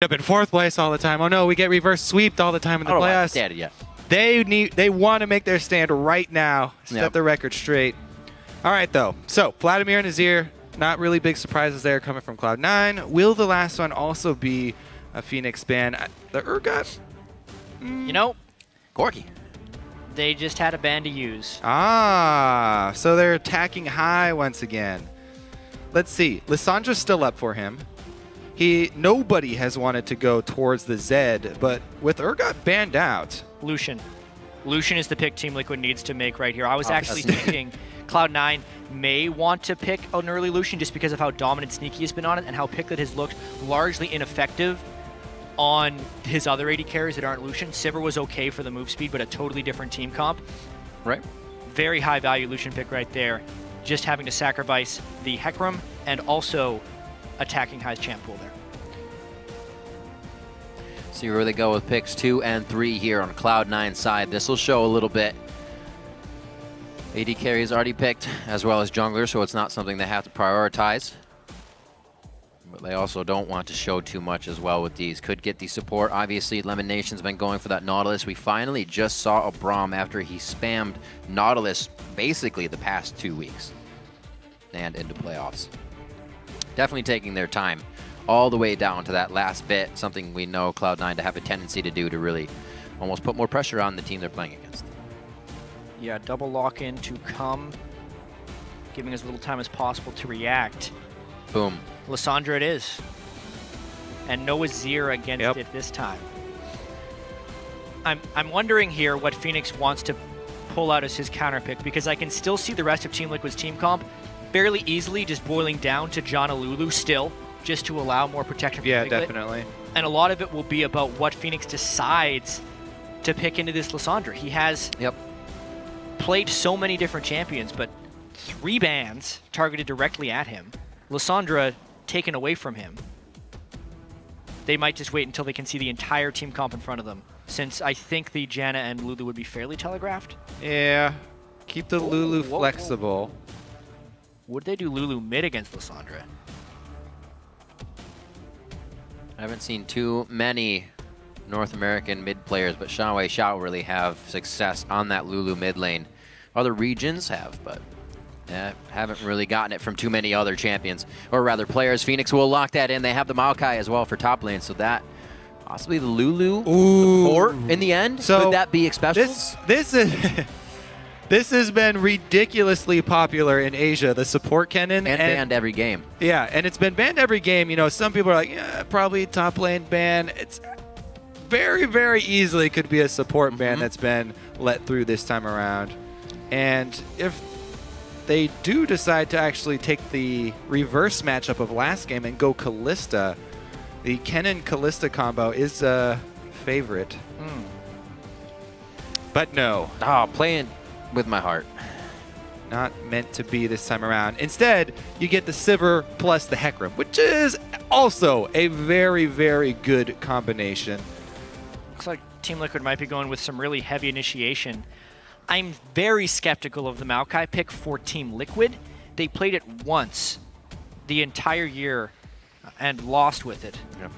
up in 4th place all the time. Oh no, we get reverse sweeped all the time in the playoffs. Yet. They want to make their stand right now, set the record straight. All right, though. So Vladimir and Azir, not really big surprises there coming from Cloud9. Will the last one also be a Phoenix ban? The Urgot? You know, Gorky. They just had a ban to use. Ah, so they're attacking high once again. Let's see. Lissandra's still up for him. Nobody has wanted to go towards the Zed, but with Urgot banned out. Lucian. Lucian is the pick Team Liquid needs to make right here. I was actually thinking Cloud9 may want to pick an early Lucian just because of how dominant Sneaky has been on it and how Picklett has looked largely ineffective on his other AD carries that aren't Lucian. Sivir was okay for the move speed, but a totally different team comp. Right. Very high value Lucian pick right there. Just having to sacrifice the Hecarim and also attacking High's champ pool there. See where they go with picks 2 and 3 here on Cloud9 side. This will show a little bit. AD carry is already picked, as well as jungler, so it's not something they have to prioritize. But they also don't want to show too much as well with these. Could get the support. Obviously, Lemon Nation's been going for that Nautilus. We finally just saw a Braum after he spammed Nautilus basically the past 2 weeks and into playoffs. Definitely taking their time all the way down to that last bit, something we know Cloud9 to have a tendency to do to really almost put more pressure on the team they're playing against. Yeah, double lock-in to come, giving as little time as possible to react. Boom. Lissandra it is. And no Azir against it this time. I'm wondering here what Phoenix wants to pull out as his counter pick, because I can still see the rest of Team Liquid's team comp fairly easily just boiling down to Janna Lulu still, just to allow more protection from Picklett. Definitely. And a lot of it will be about what Phoenix decides to pick into this Lissandra. He has played so many different champions, but 3 bans targeted directly at him. Lissandra taken away from him. They might just wait until they can see the entire team comp in front of them, since I think the Janna and Lulu would be fairly telegraphed. Yeah. Keep the Lulu flexible. Would they do Lulu mid against Lissandra? I haven't seen too many North American mid players, but Xiaowei Xiao really have success on that Lulu mid lane. Other regions have, but haven't really gotten it from too many other champions, or rather players. Phoenix will lock that in. They have the Maokai as well for top lane, so that possibly the Lulu support in the end. So could that be expected? This has been ridiculously popular in Asia, the support Kennen. And banned every game. Yeah, and it's been banned every game. You know, some people are like, yeah, probably top lane ban. It's very, very easily could be a support ban that's been let through this time around. And if they do decide to actually take the reverse matchup of last game and go Kalista, the Kennen-Kalista combo is a favorite. But no. Playing with my heart. Not meant to be this time around. Instead, you get the Sivir plus the Hecarim, which is also a very, very good combination. Looks like Team Liquid might be going with some really heavy initiation. I'm very skeptical of the Maokai pick for Team Liquid. They played it once the entire year and lost with it. Yep.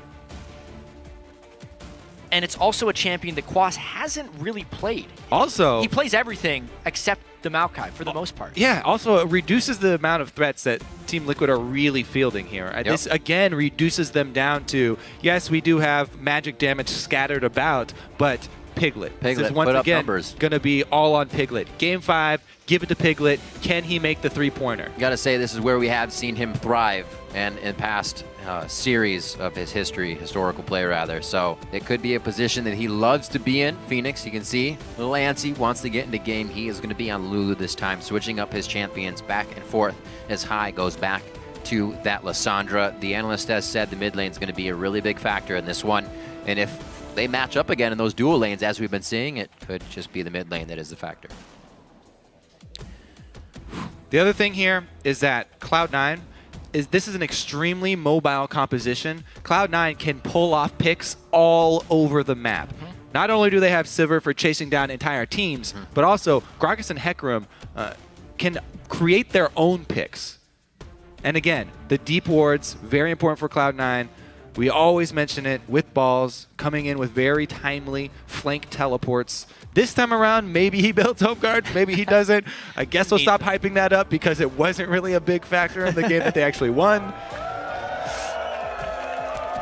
And it's also a champion that Quas hasn't really played. Also, he plays everything except the Maokai for the most part. Yeah, also it reduces the amount of threats that Team Liquid are really fielding here. This, again, reduces them down to, yes, we do have magic damage scattered about, but Piglet. This is once again going to be all on Piglet. Game 5, give it to Piglet. Can he make the three-pointer? Got to say, this is where we have seen him thrive, and in past series of his historical play rather. So it could be a position that he loves to be in. Phoenix, you can see, little antsy, wants to get into game. He is going to be on Lulu this time, switching up his champions back and forth as High goes back to that Lissandra. The analyst has said the mid lane is going to be a really big factor in this one, and if they match up again in those dual lanes, as we've been seeing, it could just be the mid lane that is the factor. The other thing here is that Cloud9 this is an extremely mobile composition. Cloud9 can pull off picks all over the map. Not only do they have Sivir for chasing down entire teams, but also Gragas and Hecarim can create their own picks. And again, the deep wards, very important for Cloud9. We always mention it with balls, coming in with very timely flank teleports. This time around, maybe he builds home guards, maybe he doesn't. I guess we'll stop hyping that up because it wasn't really a big factor in the game that they actually won.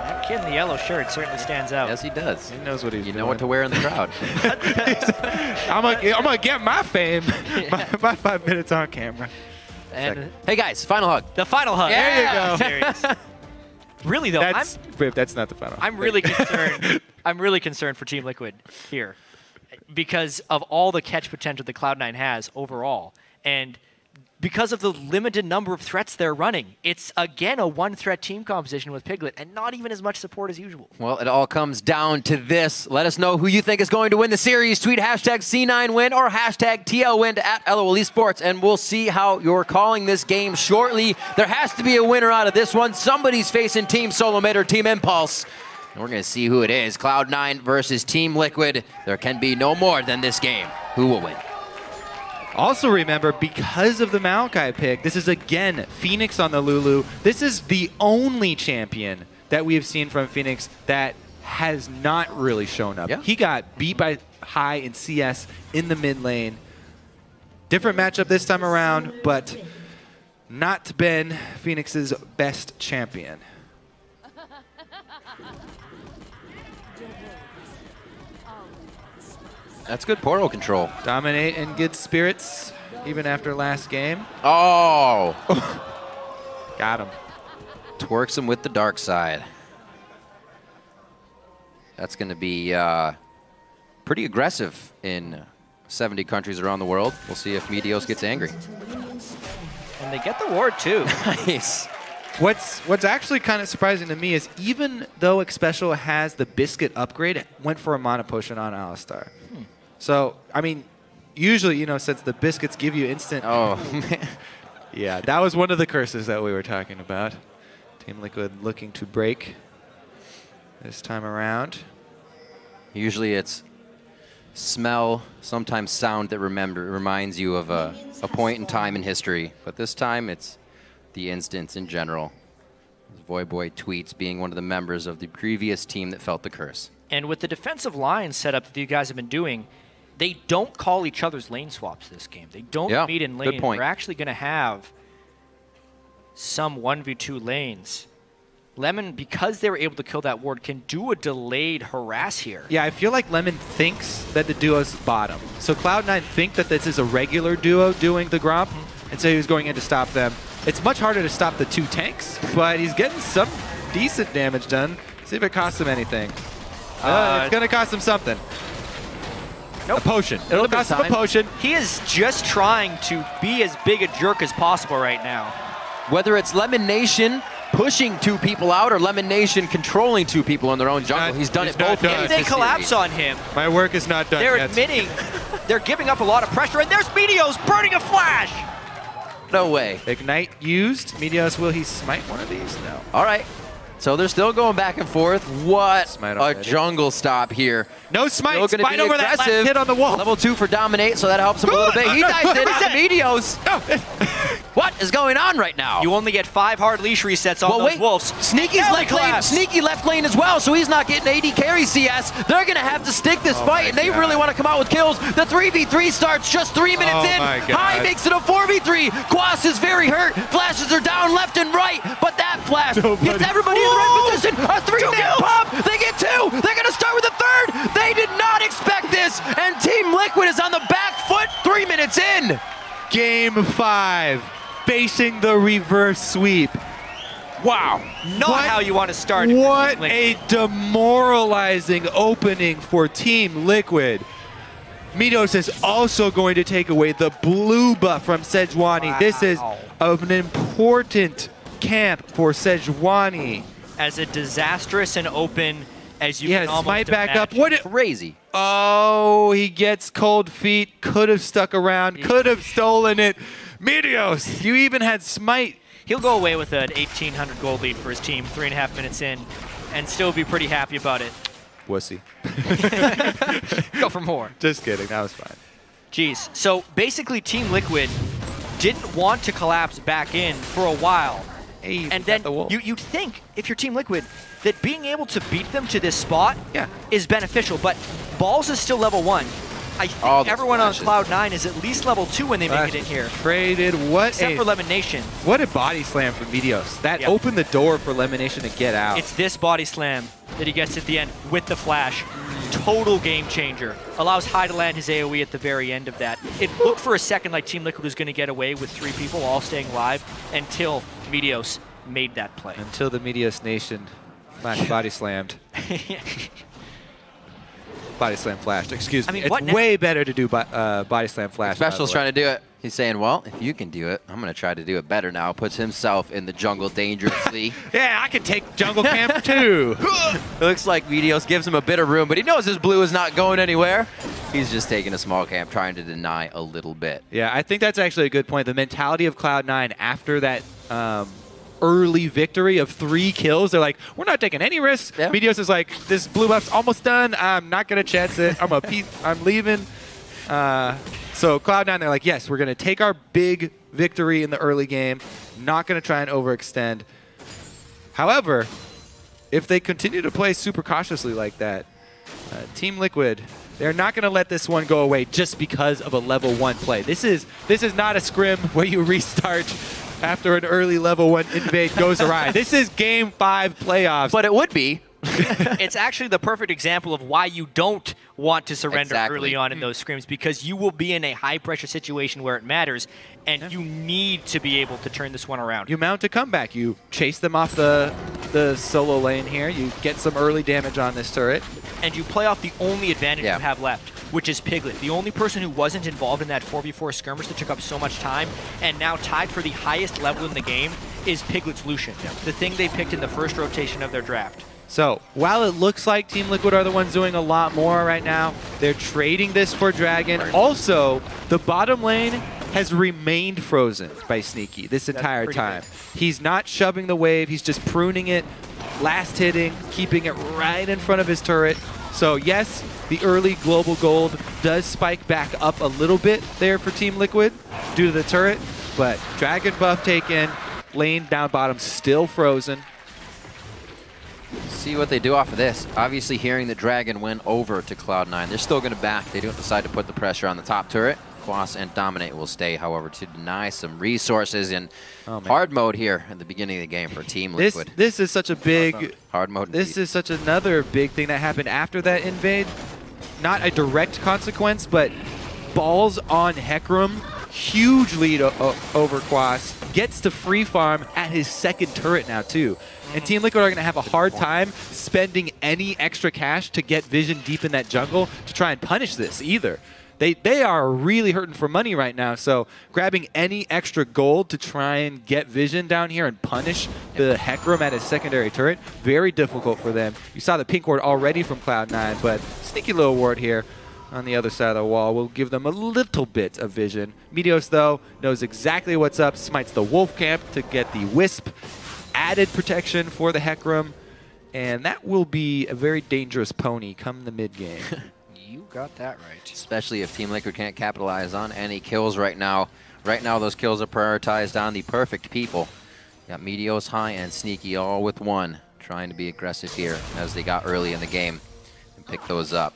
That kid in the yellow shirt certainly stands out. Yes, he does. He knows what he's doing. You know what to wear in the crowd. I'm gonna get my fame, my 5 minutes on camera. And hey guys, final hug. the final hug. There you go. Serious. Really though, That's not the final. I'm really concerned. I'm really concerned for Team Liquid here because of all the catch potential that Cloud9 has overall, and because of the limited number of threats they're running. It's again a one-threat team composition with Piglet, and not even as much support as usual. Well, it all comes down to this. Let us know who you think is going to win the series. Tweet hashtag C9win or hashtag TLWin to @LOL Esports, and we'll see how you're calling this game shortly. There has to be a winner out of this one. Somebody's facing Team Solomid or Team Impulse. And we're going to see who it is. Cloud9 versus Team Liquid. There can be no more than this game. Who will win? Also remember, because of the Maokai pick, this is again Phoenix on the Lulu. This is the only champion that we have seen from Phoenix that has not really shown up. Yeah. He got beat by High in CS in the mid lane. Different matchup this time around, but not been Phoenix's best champion. That's good portal control. Dominate in good spirits, even after last game. Oh! Got him. Twerks him with the dark side. That's going to be pretty aggressive in 70 countries around the world. We'll see if Meteos gets angry. And they get the ward too. Nice. What's actually kind of surprising to me is even though Xpecial has the Biscuit upgrade, it went for a Mana Potion on Alistar. So, I mean, usually, you know, since the Biscuits give you instant... Oh, man. Yeah, that was one of the curses that we were talking about. Team Liquid looking to break this time around. Usually it's smell, sometimes sound that reminds you of a point in time in history. But this time it's the instance in general. Voyboy tweets being one of the members of the previous team that felt the curse. And with the defensive line setup that you guys have been doing, they don't call each other's lane swaps this game. They don't meet in lane. Good point. We're actually going to have some 1v2 lanes. Lemon, because they were able to kill that ward, can do a delayed harass here. Yeah, I feel like Lemon thinks that the duo's bottom. So Cloud9 think that this is a regular duo doing the Gromp, and so he was going in to stop them. It's much harder to stop the two tanks, but he's getting some decent damage done. See if it costs him anything. It's going to cost him something. Nope. A potion. It'll cost him a potion. He is just trying to be as big a jerk as possible right now. Whether it's Lemon Nation pushing two people out or Lemon Nation controlling two people in their own jungle, he's done it both games. They collapse on him. My work is not done They're yet. admitting they're giving up a lot of pressure, and there's Meteos burning a flash! No way. Ignite used. Meteos, will he smite one of these? No. All right. So they're still going back and forth. What Smite a already. jungle stop here. No smite. Still gonna Smite be over that last aggressive. hit on the wall. Level 2 for Dominate, so that helps him a little bit. He dives in on Meteos. What is going on right now? You only get 5 hard leash resets on those wolves. Sneaky's left lane, sneaky left lane as well, so he's not getting AD carry CS. They're going to have to stick this fight, and they really want to come out with kills. The 3v3 starts just 3 minutes in. High makes it a 4v3. Quas is very hurt. Flashes are down left and right, but that flash gets everybody in the right position. A 3-man pop. They get 2. They're going to start with a 3rd. They did not expect this, and Team Liquid is on the back foot 3 minutes in. Game 5. Facing the reverse sweep. Wow. Not how you want to start. What a demoralizing opening for Team Liquid. Meteos is also going to take away the blue buff from Sejuani. Wow. This is an important camp for Sejuani. As a disastrous and open as you Yeah, can almost smite back up. imagine. What? Crazy. Oh, he gets cold feet. Could have stuck around. Could have stolen it. Meteos, you even had smite. He'll go away with an 1,800 gold lead for his team 3.5 minutes in and still be pretty happy about it. Wussy. Go for more. Just kidding. That was fine. Jeez. So basically Team Liquid didn't want to collapse back in for a while. Hey, and then you'd think, if you're Team Liquid, that being able to beat them to this spot is beneficial, but Balls is still level 1. I think everyone on Cloud9 is at least level 2 when they make it in here. Traded. Except for Lemonation. What a body slam from Meteos. That opened the door for Lemonation to get out. It's this body slam that he gets at the end with the flash. Total game changer. Allows High to land his AoE at the very end of that. It looked for a second like Team Liquid was going to get away with 3 people all staying alive until Meteos made that play. Until the Meteos Nation body slammed. Body slam flashed. Excuse me. It's way better to do body slam flash. Special's trying to do it. He's saying, well, if you can do it, I'm going to try to do it better now. Puts himself in the jungle dangerously. Yeah, I can take jungle camp too. It looks like Meteos gives him a bit of room, but he knows his blue is not going anywhere. He's just taking a small camp, trying to deny a little bit. Yeah, I think that's actually a good point. The mentality of Cloud9 after that early victory of 3 kills, they're like, we're not taking any risks. Yeah. Meteos is like, this blue buff's almost done. I'm not going to chance it. I'm leaving. So Cloud9, they're like, yes, we're going to take our big victory in the early game. Not going to try and overextend. However, if they continue to play super cautiously like that, Team Liquid, they're not going to let this one go away just because of a level 1 play. This is not a scrim where you restart after an early level 1 invade goes awry. This is game 5 playoffs. But it would be. It's actually the perfect example of why you don't want to surrender early on in those scrims, because you will be in a high-pressure situation where it matters, and you need to be able to turn this one around. You mount a comeback. You chase them off the solo lane here. You get some early damage on this turret. And you play off the only advantage you have left, which is Piglet. The only person who wasn't involved in that 4v4 skirmish that took up so much time, and now tied for the highest level in the game, is Piglet's Lucian, the thing they picked in the first rotation of their draft. So, while it looks like Team Liquid are the ones doing a lot more right now, they're trading this for Dragon. Also, the bottom lane has remained frozen by Sneaky this entire time. He's not shoving the wave, he's just pruning it, last hitting, keeping it right in front of his turret. So yes, the early global gold does spike back up a little bit there for Team Liquid due to the turret, but Dragon buff taken, lane down bottom still frozen. See what they do off of this. Obviously, hearing that Dragon went over to Cloud9, they're still going to back. They don't decide to put the pressure on the top turret. Quas and Dominate will stay, however, to deny some resources in hard mode here at the beginning of the game for Team Liquid. This is such a big hard mode. This is such another big thing that happened after that invade. Not a direct consequence, but Balls on Hecarim, huge lead over Quas, gets to free farm at his second turret now too. And Team Liquid are going to have a hard time spending any extra cash to get Vision deep in that jungle to try and punish this either. They are really hurting for money right now, so grabbing any extra gold to try and get Vision down here and punish the Hecarim at his secondary turret, very difficult for them. You saw the pink ward already from Cloud9, but sneaky little ward here on the other side of the wall will give them a little bit of vision. Meteos, though, knows exactly what's up, smites the Wolf Camp to get the Wisp. Added protection for the Hecarim, and that will be a very dangerous pony come the mid-game. You got that right. Especially if Team Liquid can't capitalize on any kills right now. Right now, those kills are prioritized on the perfect people. Got Meteos, High, and Sneaky all with one, trying to be aggressive here as they got early in the game and pick those up.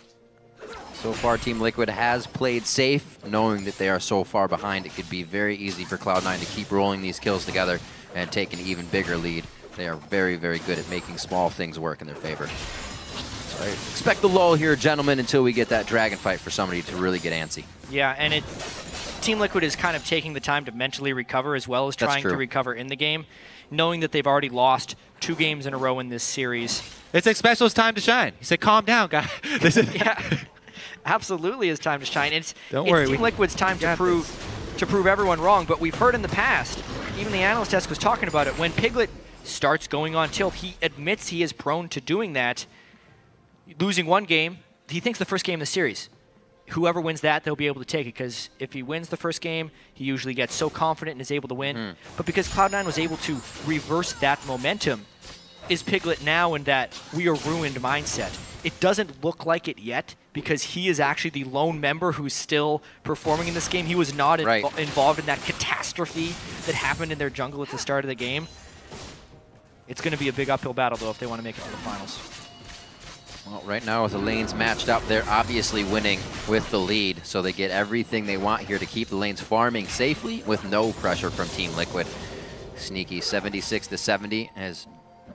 So far, Team Liquid has played safe, knowing that they are so far behind. It could be very easy for Cloud9 to keep rolling these kills together and take an even bigger lead. They are very, very good at making small things work in their favor. So I expect the lull here, gentlemen, until we get that dragon fight for somebody to really get antsy. Yeah, and Team Liquid is kind of taking the time to mentally recover as well as trying to recover in the game, knowing that they've already lost 2 games in a row in this series. It's like Special's time to shine. He said, calm down, guy. Yeah, absolutely is time to shine. It's Team Liquid's time to prove everyone wrong, but we've heard in the past, even the analyst desk was talking about it, when Piglet starts going on tilt, he admits he is prone to doing that. Losing one game, he thinks the first game of the series. Whoever wins that, they'll be able to take it, because if he wins the first game, he usually gets so confident and is able to win. But because Cloud9 was able to reverse that momentum, is Piglet now in that we are ruined mindset? It doesn't look like it yet, because he is actually the lone member who's still performing in this game. He was not involved in that catastrophe that happened in their jungle at the start of the game. It's going to be a big uphill battle, though, if they want to make it to the finals. Well, right now with the lanes matched up, they're obviously winning with the lead, so they get everything they want here to keep the lanes farming safely with no pressure from Team Liquid. Sneaky 76-70 as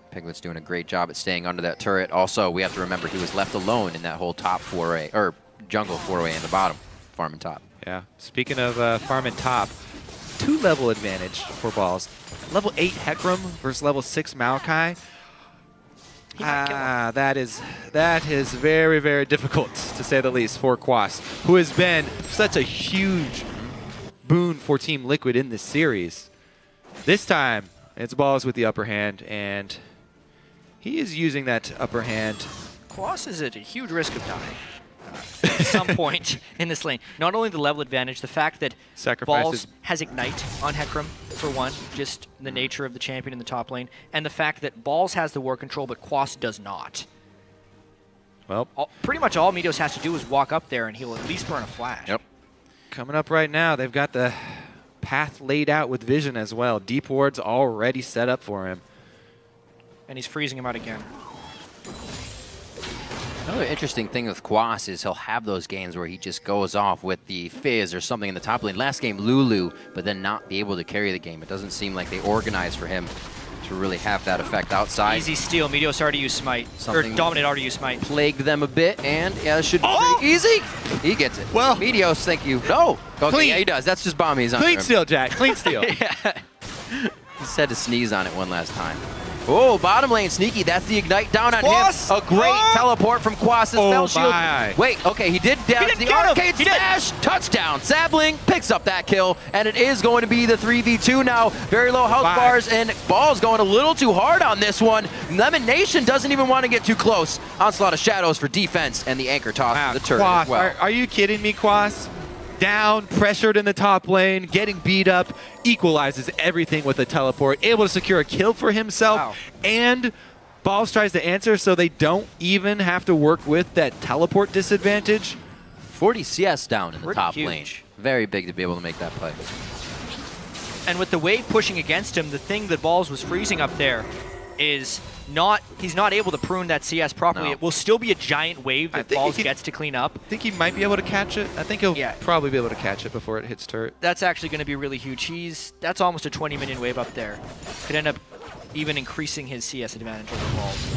Piglet's doing a great job at staying under that turret. Also, we have to remember he was left alone in that whole top 4A, or jungle 4A in the bottom, farming top. Yeah, speaking of farming top, 2-level advantage for Balls. Level 8 Hecarim versus level 6 Maokai. That is very, very difficult, to say the least, for Quas, who has been such a huge boon for Team Liquid in this series. This time, it's Balls with the upper hand, and he is using that upper hand. Quas is at a huge risk of dying at some point in this lane. Not only the level advantage, the fact that Balls has Ignite on Hecarim, for one, just the nature of the champion in the top lane, and the fact that Balls has the war control, but Quas does not. Well, pretty much all Meteos has to do is walk up there, and he'll at least burn a flash. Yep. Coming up right now, they've got the path laid out with Vision as well. Deep Ward's already set up for him. And he's freezing him out again. Another interesting thing with Quas is he'll have those games where he just goes off with the Fizz or something in the top lane. Last game, Lulu, but then not be able to carry the game. It doesn't seem like they organized for him to really have that effect outside. Easy steal. Meteos already used Smite. Something or Dominate already used Smite. Plagued them a bit, and yeah, it should be pretty easy. He gets it. Well, Meteos, thank you. No. Okay, clean. Yeah, he does. That's just bomb. He's on Clean steal, Jack. Clean steal. Yeah. He said to sneeze on it one last time. Oh, bottom lane Sneaky. That's the Ignite down on Quas! him. A great teleport from Quas' fell shield. My. Wait, okay, he did down the arcade smash. Touchdown. Sapling picks up that kill, and it is going to be the 3v2 now. Very low health bars, and Ball's going a little too hard on this one. Lemon Nation doesn't even want to get too close. Onslaught of Shadows for defense, and the anchor toss to the turret Quas, as well. are you kidding me, Quas? Down, pressured in the top lane, getting beat up, equalizes everything with a teleport, able to secure a kill for himself, and Balls tries to answer so they don't even have to work with that teleport disadvantage. 40 CS down in the top huge lane. Very big to be able to make that play. And with the wave pushing against him, the thing that Balls was freezing up there is he's not able to prune that CS properly. No. It will still be a giant wave that Balls gets to clean up. I think he might be able to catch it. I think he'll probably be able to catch it before it hits turret. That's actually going to be really huge. That's almost a 20 minion wave up there. Could end up even increasing his CS advantage over Balls.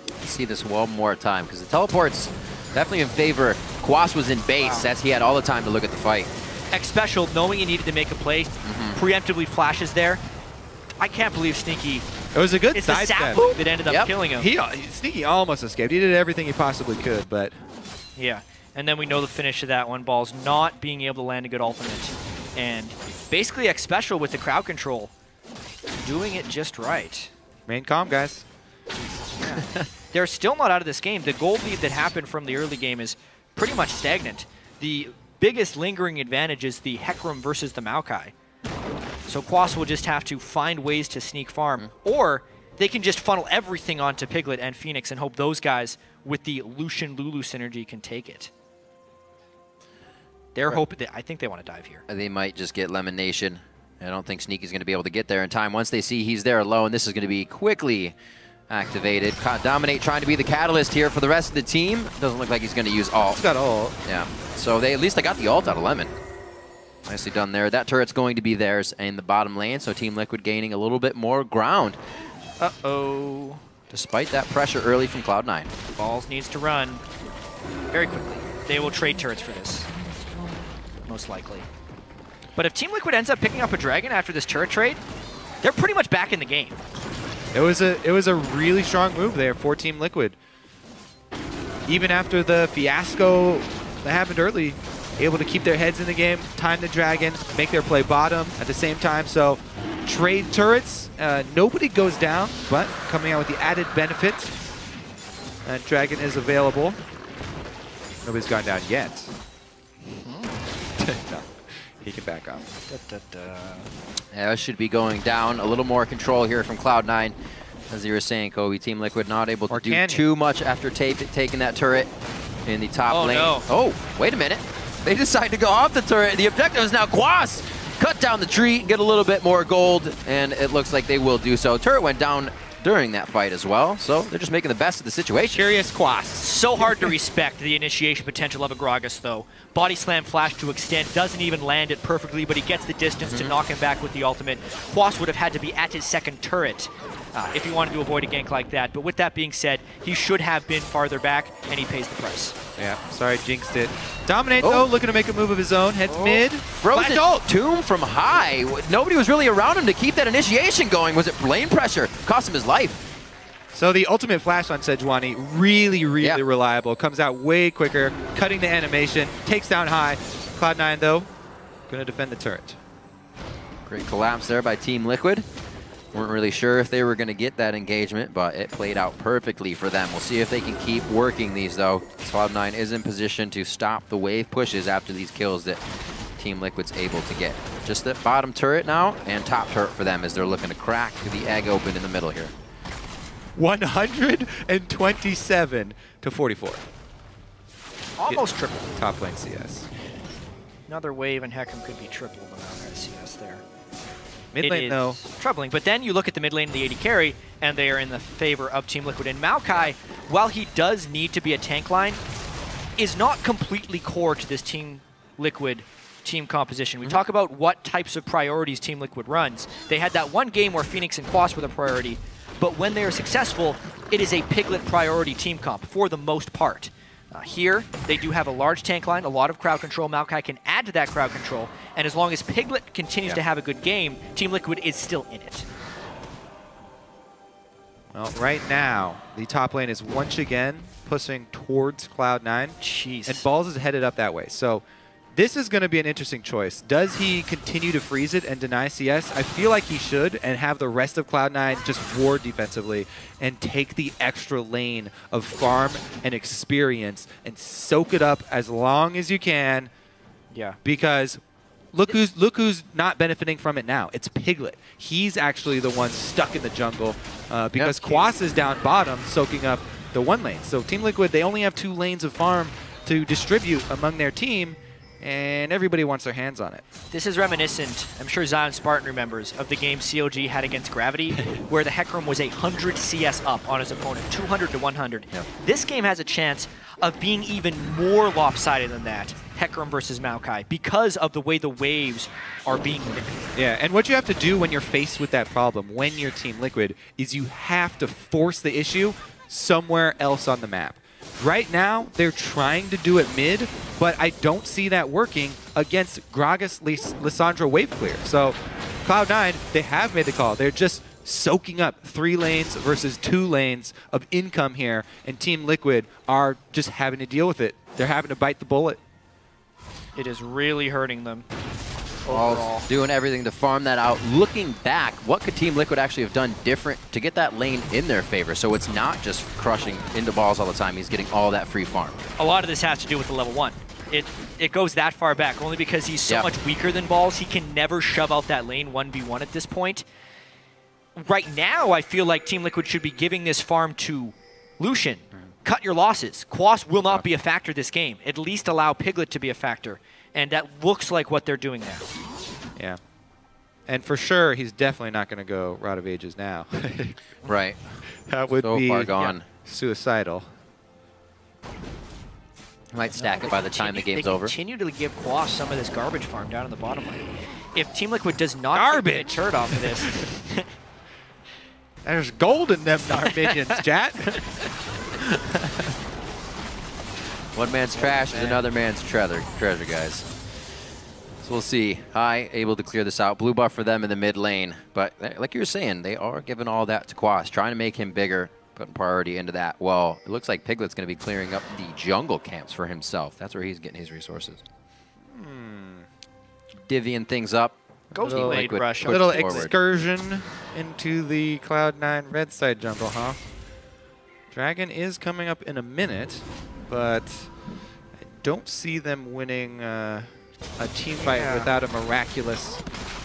Let's see this one more time, because the teleport's definitely in favor. Quas was in base, as he had all the time to look at the fight. X Special, knowing he needed to make a play, preemptively flashes there. I can't believe Sneaky. It was a good it's the side sap step that ended up killing him. Sneaky almost escaped. He did everything he possibly could, but yeah. And then we know the finish of that one. Balls not being able to land a good ultimate, and basically X Special with the crowd control, doing it just right. Main comm, guys. Yeah. They're still not out of this game. The gold lead that happened from the early game is pretty much stagnant. The biggest lingering advantage is the Hecarim versus the Maokai. So Quas will just have to find ways to sneak farm, or they can just funnel everything onto Piglet and Phoenix and hope those guys with the Lucian Lulu synergy can take it. They're hoping. I think they want to dive here. They might just get Lemon Nation. I don't think Sneaky's going to be able to get there in time. Once they see he's there alone, this is going to be quickly activated. Dominate trying to be the catalyst here for the rest of the team. Doesn't look like he's going to use ult. He's got ult. Yeah. So at least they got the ult out of Lemon. Nicely done there. That turret's going to be theirs in the bottom lane, so Team Liquid gaining a little bit more ground. Uh-oh. Despite that pressure early from Cloud9. Balls needs to run very quickly. They will trade turrets for this, most likely. But if Team Liquid ends up picking up a dragon after this turret trade, they're pretty much back in the game. It was a really strong move there for Team Liquid. Even after the fiasco that happened early, able to keep their heads in the game, time the dragon, make their play bottom at the same time. So trade turrets, nobody goes down, but coming out with the added benefit. And dragon is available. Nobody's gone down yet. No, he can back off. Yeah, this should be going down. A little more control here from Cloud9. As you were saying, Kobe, Team Liquid not able to do too much after taking that turret in the top lane. No. Oh, wait a minute. They decide to go off the turret. The objective is now Quas. Cut down the tree, get a little bit more gold, and it looks like they will do so. Turret went down during that fight as well. So they're just making the best of the situation. Curious Quas. So hard to respect the initiation potential of a Gragas, though. Body slam flash to extend, doesn't even land it perfectly, but he gets the distance to knock him back with the ultimate. Quas would have had to be at his second turret if he wanted to avoid a gank like that. But with that being said, he should have been farther back, and he pays the price. Yeah, sorry, jinxed it. Dominate, though, looking to make a move of his own. Heads mid. Frozen tomb from high. Nobody was really around him to keep that initiation going. Was it lane pressure? Cost him his life. So the ultimate flash on Sejuani, really reliable. Comes out way quicker, cutting the animation, takes down high. Cloud9, though, going to defend the turret. Great collapse there by Team Liquid. Weren't really sure if they were going to get that engagement, but it played out perfectly for them. We'll see if they can keep working these, though. Cloud9 is in position to stop the wave pushes after these kills that Team Liquid's able to get. Just the bottom turret now, and top turret for them as they're looking to crack the egg open in the middle here. 127 to 44. Almost triple. Top lane CS. Another wave, and Hecarim could be triple the amount of CS there. Mid lane, though. Troubling. But then you look at the mid lane and the AD carry, and they are in the favor of Team Liquid. And Maokai, while he does need to be a tank line, is not completely core to this Team Liquid team composition. We talk about what types of priorities Team Liquid runs. They had that one game where Phoenix and Quas were the priority, but when they are successful, it is a Piglet priority team comp for the most part. Here, they do have a large tank line, a lot of crowd control. Maokai can add to that crowd control, and as long as Piglet continues to have a good game, Team Liquid is still in it. Well, right now, the top lane is once again pushing towards Cloud9. Jeez. And Balls is headed up that way. So this is going to be an interesting choice. Does he continue to freeze it and deny CS? I feel like he should, and have the rest of Cloud9 just ward defensively and take the extra lane of farm and experience and soak it up as long as you can. Yeah. Because look who's not benefiting from it now. It's Piglet. He's actually the one stuck in the jungle because Quas is down bottom soaking up the one lane. So Team Liquid, they only have 2 lanes of farm to distribute among their team, and everybody wants their hands on it. This is reminiscent, I'm sure Zion Spartan remembers, of the game COG had against Gravity, where the Hecarim was 100 CS up on his opponent, 200 to 100. Yep. This game has a chance of being even more lopsided than that, Hecarim versus Maokai, because of the way the waves are being manipulated. Yeah, and what you have to do when you're faced with that problem, when you're Team Liquid, is you have to force the issue somewhere else on the map. Right now, they're trying to do it mid, but I don't see that working against Gragas, Lissandra wave clear. So Cloud9, they have made the call. They're just soaking up 3 lanes versus 2 lanes of income here, and Team Liquid are just having to deal with it. They're having to bite the bullet. It is really hurting them. All doing everything to farm that out. Looking back, what could Team Liquid actually have done different to get that lane in their favor so it's not just crushing into balls all the time? He's getting all that free farm. A lot of this has to do with the level 1. It goes that far back, only because he's so much weaker than Balls. He can never shove out that lane 1v1 at this point. Right now, I feel like Team Liquid should be giving this farm to Lucian. Cut your losses. Quas will not be a factor this game. At least allow Piglet to be a factor. And that looks like what they're doing now. Yeah. And for sure, he's definitely not going to go Rod of Ages now. Right. That would so be far gone. Suicidal. Might stack it by the time the game's over. They continue to give Quas some of this garbage farm down in the bottom lane. If Team Liquid does not get a turret off of this... There's gold in them darn minions, chat. One man's trash is another man's treasure, guys. So we'll see. High able to clear this out. Blue buff for them in the mid lane. But like you were saying, they are giving all that to Quas, trying to make him bigger, putting priority into that. Well, it looks like Piglet's going to be clearing up the jungle camps for himself. That's where he's getting his resources. Divvying things up. Goes the late rush. A little excursion into the Cloud9 red side jungle, huh? Dragon is coming up in a minute, but I don't see them winning a team fight without a miraculous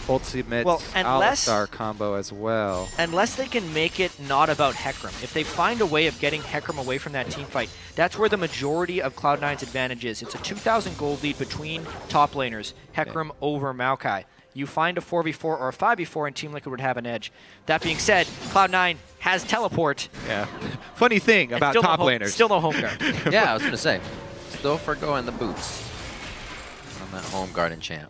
ultimate Alistar combo as well. Unless they can make it not about Hecarim. If they find a way of getting Hecarim away from that team fight, that's where the majority of Cloud9's advantage is. It's a 2,000 gold lead between top laners, Hecarim over Maokai. you find a 4v4 or a 5v4 and Team Liquid would have an edge. That being said, Cloud9 has teleport. Yeah. Funny thing about top laners. Still no home guard. Yeah, I was going to say. Still forgoing the boots on that home guard enchant.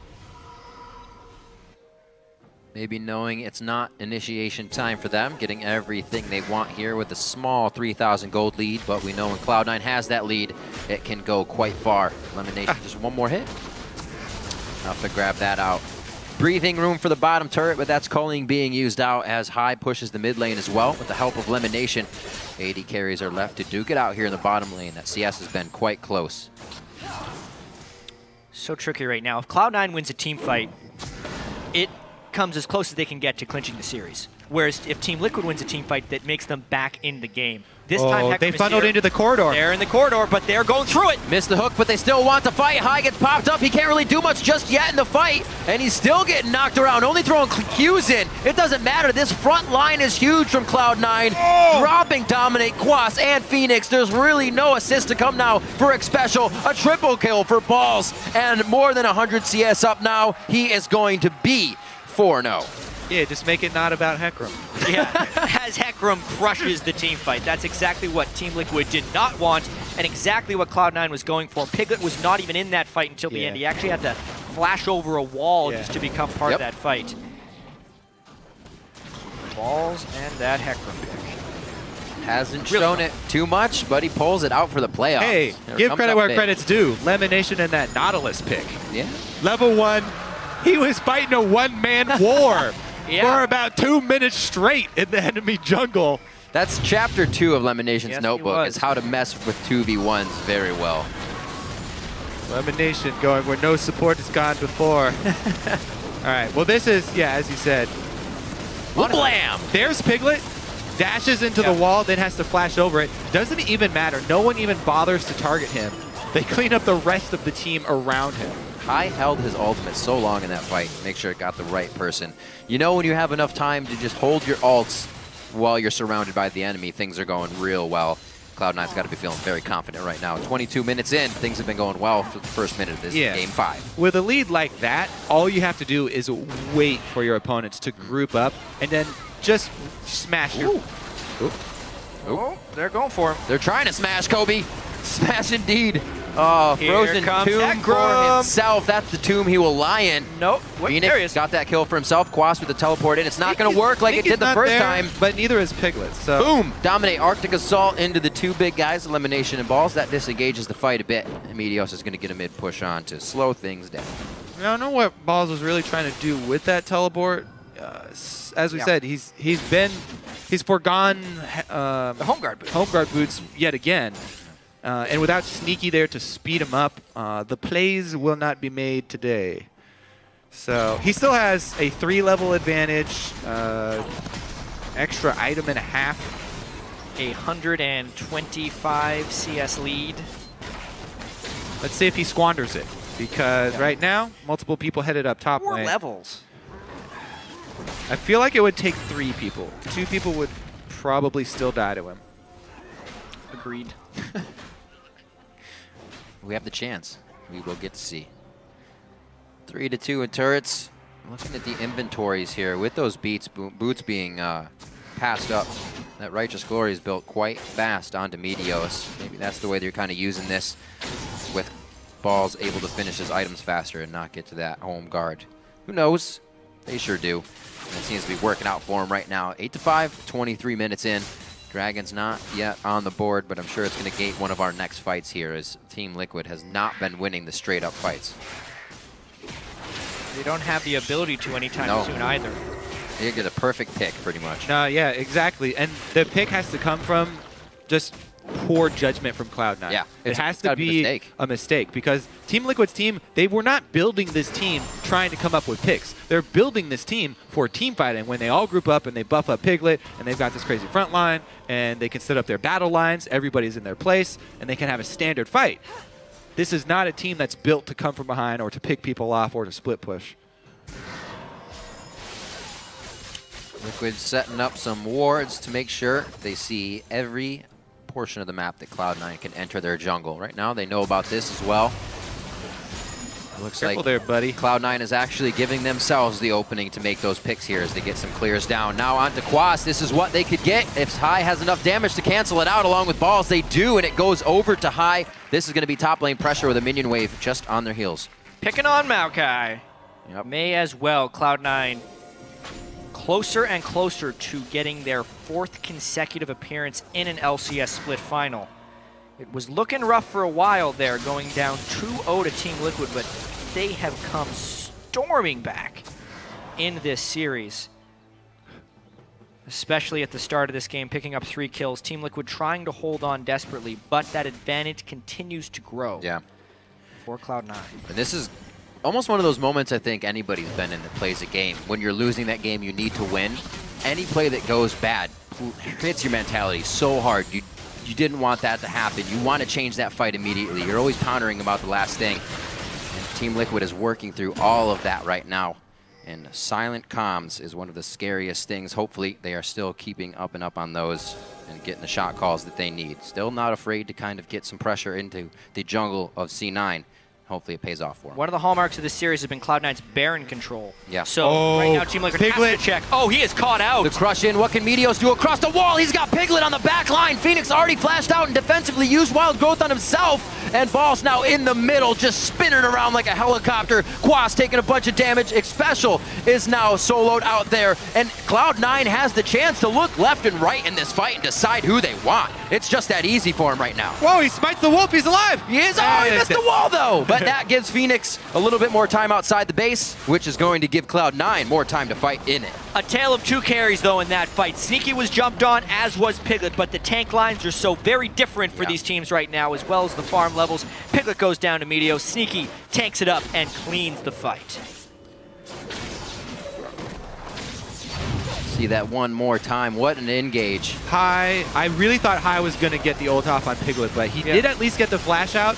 Maybe knowing it's not initiation time for them, getting everything they want here with a small 3,000 gold lead, but we know when Cloud9 has that lead, it can go quite far. Elimination, just one more hit. Enough to grab that out. Breathing room for the bottom turret, but that's culling being used out as High pushes the mid lane as well with the help of Elimination. AD carries are left to duke it out here in the bottom lane. That CS has been quite close. So tricky right now. If Cloud9 wins a team fight, it comes as close as they can get to clinching the series. Whereas if Team Liquid wins a team fight, that makes them back in the game. This time, they funneled into the corridor. They're in the corridor, but they're going through it. Missed the hook, but they still want to fight. High gets popped up. He can't really do much just yet in the fight, and he's still getting knocked around, only throwing Qs in. It doesn't matter. This front line is huge from Cloud9. Dropping Dominate, Quas, and Phoenix. There's really no assist to come now for Xpecial. A triple kill for Balls, and more than 100 CS up now. He is going to be 4-0. Yeah, just make it not about Hecarim. Yeah, as Hecarim crushes the team fight. That's exactly what Team Liquid did not want, and exactly what Cloud9 was going for. Piglet was not even in that fight until the end. He actually had to flash over a wall just to become part of that fight. Balls and that Hecarim pick. Hasn't shown it too much, but he pulls it out for the playoffs. Hey, give credit where credit's due. Elimination in that Nautilus pick. Yeah. Level 1, he was fighting a one-man war. For about 2 minutes straight in the enemy jungle. That's chapter 2 of Elimination's notebook, is how to mess with 2v1s very well. Elimination going where no support has gone before. All right, well this is, as you said. Blam! There's Piglet, dashes into the wall, then has to flash over it. Doesn't even matter, no one even bothers to target him. They clean up the rest of the team around him. High held his ultimate so long in that fight, make sure it got the right person. You know when you have enough time to just hold your ults while you're surrounded by the enemy, things are going real well. Cloud9's got to be feeling very confident right now. 22 minutes in, things have been going well for the first minute of this game 5. With a lead like that, all you have to do is wait for your opponents to group up and then just smash your... Oh, they're going for him. They're trying to smash Kobe. Smash indeed. Oh, Frozen Tomb Hecarim for himself. That's the tomb he will lie in. Nope. Phoenix got that kill for himself. Quas with the teleport in. It's not going to work like it did the first time. But neither is Piglet. So boom! Dominate Arctic Assault into the 2 big guys. Elimination and Balls. That disengages the fight a bit. Meteos is going to get a mid push on to slow things down. I don't know what Balls was really trying to do with that teleport. As we said, he's forgone the home guard boots yet again. And without Sneaky there to speed him up, the plays will not be made today. So he still has a 3-level advantage, extra item and a half. 125 CS lead. Let's see if he squanders it, because right now, multiple people headed up top 4 lane. levels. I feel like it would take 3 people. 2 people would probably still die to him. Agreed. We have the chance. We will get to see. 3-2 in turrets. Looking at the inventories here, with those boots being passed up, that Righteous Glory is built quite fast onto Meteos. Maybe that's the way they're kind of using this, with Balls able to finish his items faster and not get to that home guard. Who knows? They sure do. And it seems to be working out for him right now. 8-5, 23 minutes in. Dragon's not yet on the board, but I'm sure it's going to gate one of our next fights here, as Team Liquid has not been winning the straight-up fights. They don't have the ability to anytime soon either. They get a perfect pick, pretty much. No, yeah, exactly. And the pick has to come from just poor judgment from Cloud9. Yeah, it has to be a mistake, because Team Liquid's team, they were not building this team trying to come up with picks. They're building this team for team fighting. When they all group up and they buff up Piglet, and they've got this crazy front line, and they can set up their battle lines, everybody's in their place, and they can have a standard fight. This is not a team that's built to come from behind or to pick people off or to split push. Liquid setting up some wards to make sure they see every portion of the map that Cloud9 can enter their jungle. Right now, they know about this as well. Looks Careful like there, buddy. Cloud9 is actually giving themselves the opening to make those picks here as they get some clears down. Now on to Quas. This is what they could get if High has enough damage to cancel it out along with Balls. They do, and it goes over to High. This is going to be top lane pressure with a minion wave just on their heels. Picking on Maokai. Yep. May as well. Cloud9 closer and closer to getting their 4th consecutive appearance in an LCS split final. It was looking rough for a while there, going down 2-0 to Team Liquid, but they have come storming back in this series. Especially at the start of this game, picking up 3 kills. Team Liquid trying to hold on desperately, but that advantage continues to grow for Cloud9. And this is almost one of those moments I think anybody's been in that plays a game. When you're losing that game, you need to win. Any play that goes bad hits your mentality so hard. You didn't want that to happen. You want to change that fight immediately. You're always pondering about the last thing. And Team Liquid is working through all of that right now. And silent comms is one of the scariest things. Hopefully, they are still keeping up and up on those and getting the shot calls that they need. Still not afraid to kind of get some pressure into the jungle of C9. Hopefully it pays off for him. One of the hallmarks of this series has been Cloud9's Baron control. Yeah. So right now Team Liquid has to check. Oh, he is caught out. The crush in. What can Meteos do across the wall? He's got Piglet on the back line. Phoenix already flashed out and defensively used Wild Growth on himself. And Balls now in the middle, just spinning around like a helicopter. Quas taking a bunch of damage. Xpecial is now soloed out there. And Cloud9 has the chance to look left and right in this fight and decide who they want. It's just that easy for him right now. Whoa, he smites the wolf. He's alive. He is. Oh, he missed the wall, though. But that gives Phoenix a little bit more time outside the base, which is going to give Cloud9 more time to fight in it. A tale of 2 carries, though, in that fight. Sneaky was jumped on, as was Piglet, but the tank lines are so very different for these teams right now, as well as the farm levels. Piglet goes down to Meteos. Sneaky takes it up and cleans the fight. See that one more time. What an engage. High, I really thought High was going to get the ult off on Piglet, but he did at least get the flash out.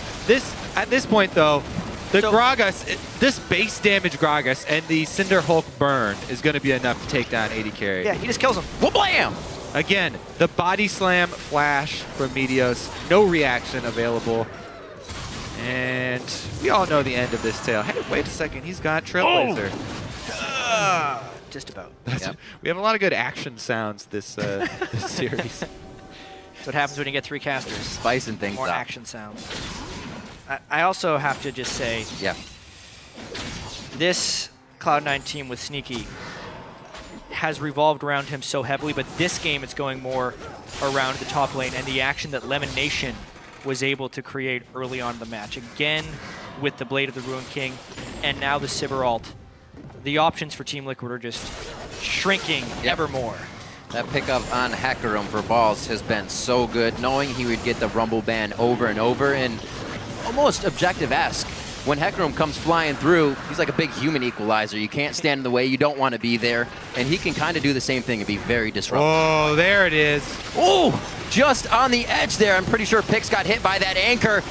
At this point, though, the Gragas, this base damage Gragas and the Cinder Hulk burn is going to be enough to take down AD Carry. Yeah, he just kills him. Wha-blam! Again, the body slam flash from Meteos, no reaction available. And we all know the end of this tale. Hey, wait a second, he's got Trailblazer. Just about. We have a lot of good action sounds this, this series. That's what happens when you get 3 casters. Spicing things More up. action sounds. I also have to just say, this Cloud9 team with Sneaky has revolved around him so heavily, but this game it's going more around the top lane and the action that Lemon Nation was able to create early on in the match. Again, with the Blade of the Ruined King, and now the Sivir ult. The options for Team Liquid are just shrinking ever more. That pickup on Hecarim for Balls has been so good, knowing he would get the Rumble ban over and over, and almost objective-esque. When Hecarim comes flying through, he's like a big human equalizer. You can't stand in the way, you don't want to be there, and he can kind of do the same thing and be very disruptive. Oh, there it is. Oh, just on the edge there. I'm pretty sure Pix got hit by that anchor.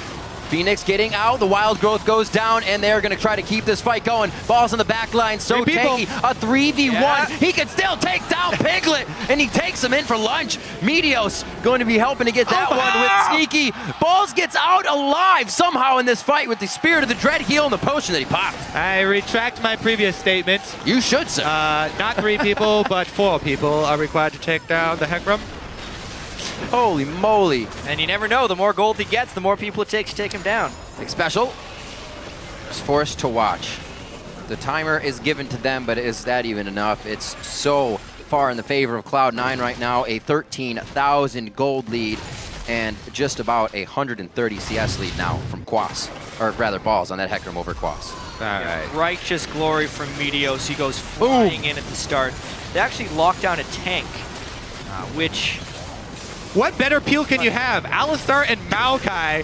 Phoenix getting out, the Wild Growth goes down, and they're going to try to keep this fight going. Balls on the back line, so tanky, a 3v1. He can still take down Piglet, and he takes him in for lunch. Meteos going to be helping to get that one with Sneaky. Balls gets out alive somehow in this fight with the Spirit of the Dread heal and the potion that he popped. I retract my previous statement. You should, sir. Not 3 people, but 4 people are required to take down the Hecarim. Holy moly. And you never know, the more gold he gets, the more people it takes to take him down. Xpecial is forced to watch. The timer is given to them, but is that even enough? It's so far in the favor of Cloud9 right now. A 13,000 gold lead and just about a 130 CS lead now from Quas. Or rather, Balls on that Hecarim over Quas. All right. Righteous glory from Meteos. He goes flying in at the start. They actually locked down a tank, which... What better peel can you have? Alistar and Maokai.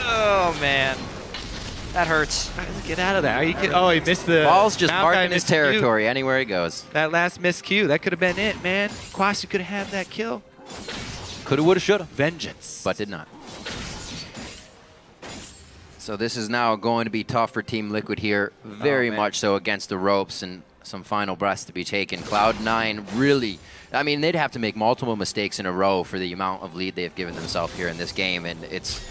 Oh, man. That hurts. Get out of there. Oh, he missed the... Balls just Maokai marking his territory anywhere he goes. That last miscue, that could have been it, man. Quas, you could have had that kill. Coulda, woulda, shoulda. Vengeance. But did not. So this is now going to be tough for Team Liquid here. Very much so against the ropes, and some final breaths to be taken. Cloud9 really... I mean, they'd have to make multiple mistakes in a row for the amount of lead they've given themselves here in this game, and it's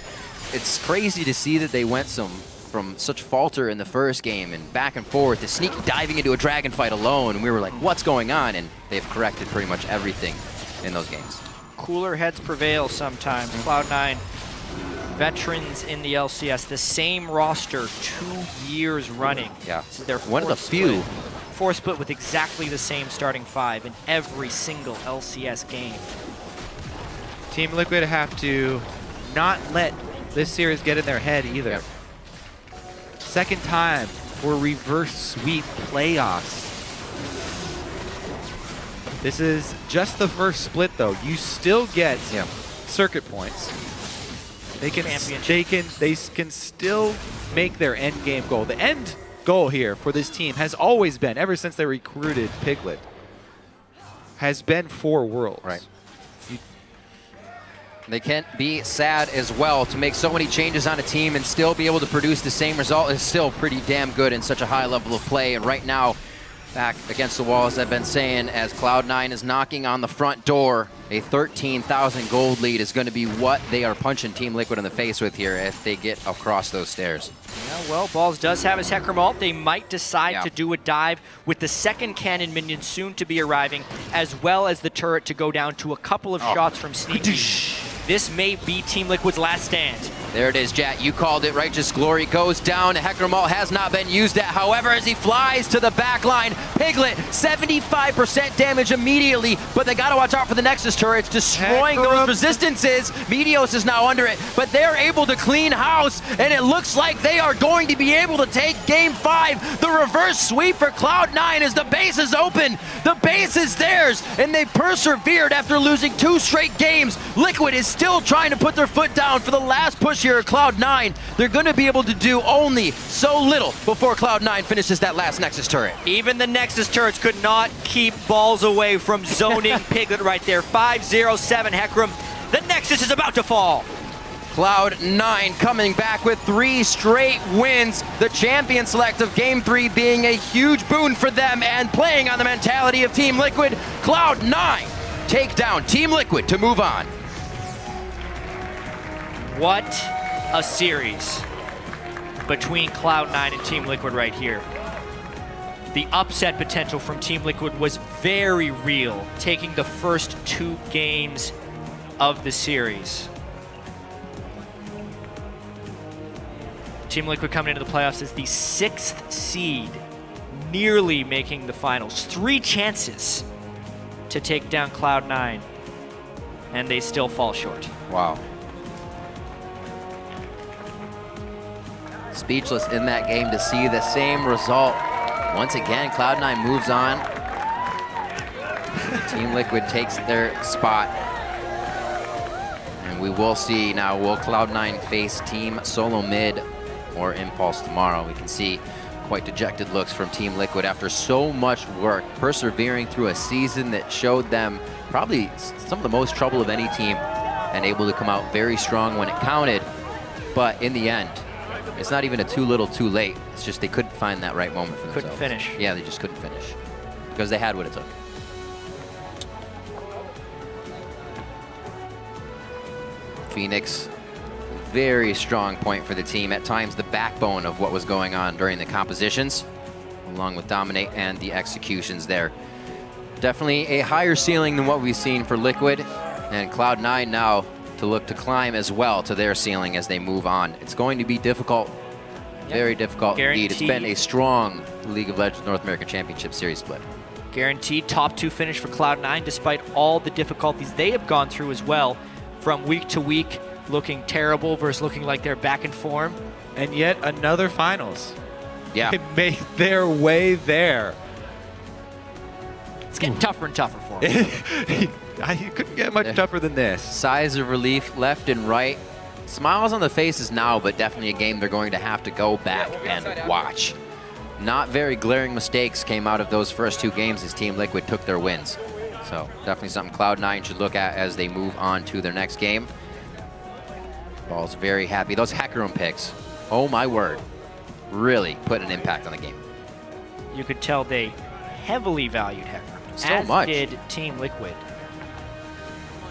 it's crazy to see that they went from such falter in the first game and back and forth to sneak diving into a dragon fight alone. And we were like, what's going on? And they've corrected pretty much everything in those games. Cooler heads prevail sometimes. Cloud9, veterans in the LCS, the same roster 2 years running. Yeah, this is their one of the few. Fourth split with exactly the same starting 5 in every single LCS game. Team Liquid have to not let this series get in their head either. Yep. Second time for reverse sweep playoffs. This is just the first split, though. You still get circuit points. They can still make their end game goal. The end goal here for this team has always been, ever since they recruited Piglet, has been 4 Worlds. Right. They can't be sad as well. To make so many changes on a team and still be able to produce the same result is still pretty damn good in such a high level of play. And right now, back against the wall, as I've been saying, as Cloud9 is knocking on the front door, a 13,000 gold lead is going to be what they are punching Team Liquid in the face with here if they get across those stairs. Yeah, well, Balls does have his Hecarim ult. They might decide to do a dive with the second cannon minion soon to be arriving, as well as the turret to go down to a couple of shots from Sneaky. This may be Team Liquid's last stand. There it is, Jat. You called it. Righteous Glory goes down. Hecarim ult has not been used yet. However, as he flies to the back line, Piglet, 75% damage immediately, but they got to watch out for the Nexus turrets, destroying those resistances. Meteos is now under it, but they're able to clean house, and it looks like they are going to be able to take Game 5. The reverse sweep for Cloud9 as the base is open. The base is theirs, and they persevered after losing 2 straight games. Liquid is still trying to put their foot down for the last push here at Cloud9. They're going to be able to do only so little before Cloud9 finishes that last Nexus turret. Even the Nexus turrets could not keep Balls away from zoning Piglet right there. 5-0-7 Hecarim. The Nexus is about to fall. Cloud9 coming back with 3 straight wins. The champion select of Game 3 being a huge boon for them and playing on the mentality of Team Liquid. Cloud9 take down Team Liquid to move on. What a series between Cloud9 and Team Liquid right here. The upset potential from Team Liquid was very real, taking the first 2 games of the series. Team Liquid coming into the playoffs as the 6th seed, nearly making the finals. 3 chances to take down Cloud9, and they still fall short. Wow. Speechless in that game to see the same result. Once again, Cloud9 moves on. Team Liquid takes their spot. And we will see now, will Cloud9 face Team Solo Mid or Impulse tomorrow? We can see quite dejected looks from Team Liquid after so much work, persevering through a season that showed them probably some of the most trouble of any team and able to come out very strong when it counted. But in the end, it's not even a too little too late. It's just they couldn't find that right moment for themselves. Couldn't finish. Yeah, they just couldn't finish because they had what it took. Phoenix, very strong point for the team. At times the backbone of what was going on during the compositions, along with Dominate and the executions there. Definitely a higher ceiling than what we've seen for Liquid, and Cloud9 now to look to climb as well to their ceiling as they move on. It's going to be difficult, very difficult indeed. It's been a strong League of Legends North American Championship Series split. Guaranteed top 2 finish for Cloud9 despite all the difficulties they have gone through as well, from week to week, looking terrible versus looking like they're back in form. And yet another finals. Yeah. They made their way there. It's getting tougher and tougher for them. You couldn't get much tougher than this. Sighs of relief left and right. Smiles on the faces now, but definitely a game they're going to have to go back and watch. Not very glaring mistakes came out of those first 2 games as Team Liquid took their wins. So definitely something Cloud9 should look at as they move on to their next game. Ball's very happy. Those Hecarim picks, oh my word, really put an impact on the game. You could tell they heavily valued Hecarim, so much did Team Liquid.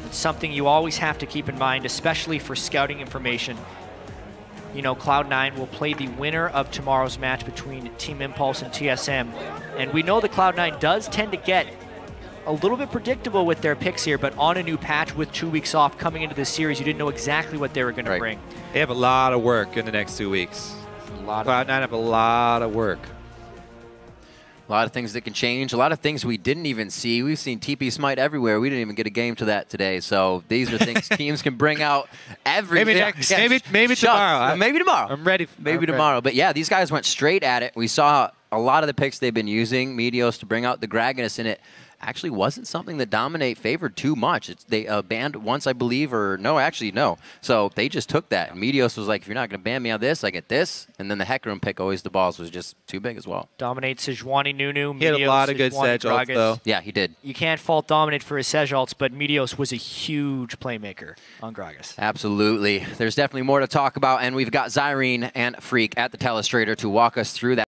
It's something you always have to keep in mind, especially for scouting information. you know, Cloud9 will play the winner of tomorrow's match between Team Impulse and TSM. And we know that Cloud9 does tend to get a little bit predictable with their picks here, but on a new patch with 2 weeks off coming into this series, you didn't know exactly what they were going to bring. They have a lot of work in the next 2 weeks. Cloud9 have a lot of work. A lot of things that can change. A lot of things we didn't even see. We've seen TP Smite everywhere. We didn't even get a game to that today. So these are things teams can bring out every maybe tomorrow. Maybe tomorrow. I'm ready. Maybe tomorrow. But yeah, these guys went straight at it. We saw a lot of the picks they've been using, Meteos, to bring out the Gragas in it. Actually wasn't something that Dominate favored too much. They banned once, I believe, or no, actually no. So they just took that. And Meteos was like, if you're not going to ban me on this, I get this. And then the Hecarim pick, always the balls, was just too big as well. Dominate Sejuani Nunu. He had a lot of good Sedge ults, though. Yeah, he did. You can't fault Dominate for his Sedge ults, but Meteos was a huge playmaker on Gragas. Absolutely. There's definitely more to talk about, and we've got Zyrene and Freak at the Telestrator to walk us through that.